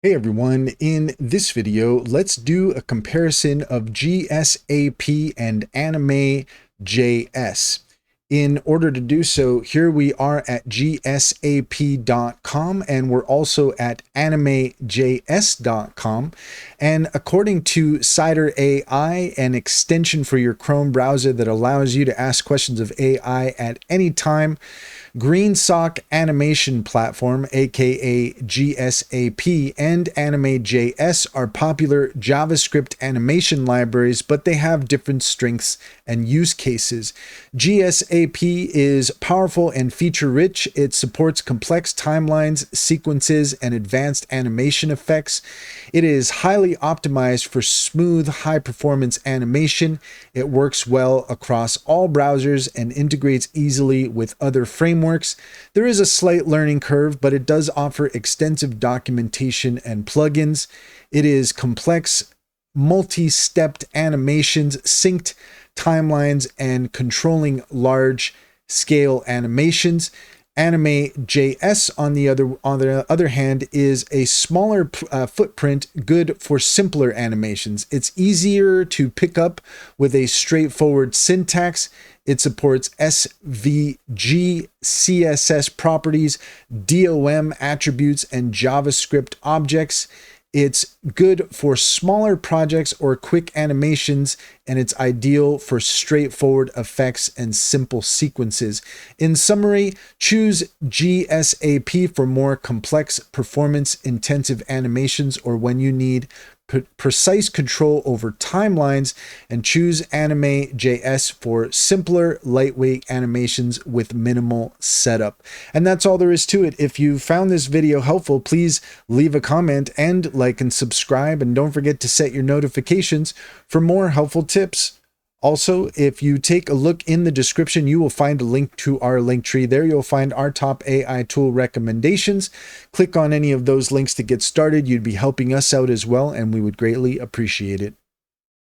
Hey everyone, in this video, let's do a comparison of GSAP and Anime.js. In order to do so, here we are at gsap.com and we're also at anime.js.com. And according to Cider AI, an extension for your Chrome browser that allows you to ask questions of AI at any time, GreenSock Animation Platform, aka GSAP, and Anime.js are popular JavaScript animation libraries, but they have different strengths and use cases. GSAP is powerful and feature-rich. It supports complex timelines, sequences, and advanced animation effects. It is highly optimized for smooth, high-performance animation. It works well across all browsers and integrates easily with other frameworks. There is a slight learning curve, but it does offer extensive documentation and plugins. It is complex, multi-stepped animations, synced timelines, and controlling large-scale animations. Anime.js, on the other hand, is a smaller footprint, good for simpler animations. It's easier to pick up with a straightforward syntax. It supports SVG, CSS properties, DOM attributes, and JavaScript objects. It's good for smaller projects or quick animations, and it's ideal for straightforward effects and simple sequences. In summary, choose GSAP for more complex, performance-intensive animations or when you need precise control over timelines, and choose Anime.js for simpler, lightweight animations with minimal setup. And that's all there is to it. If you found this video helpful, please leave a comment and like and subscribe, and don't forget to set your notifications for more helpful tips. Also, if you take a look in the description, you will find a link to our link tree. There you'll find our top AI tool recommendations. Click on any of those links to get started. You'd be helping us out as well, and we would greatly appreciate it.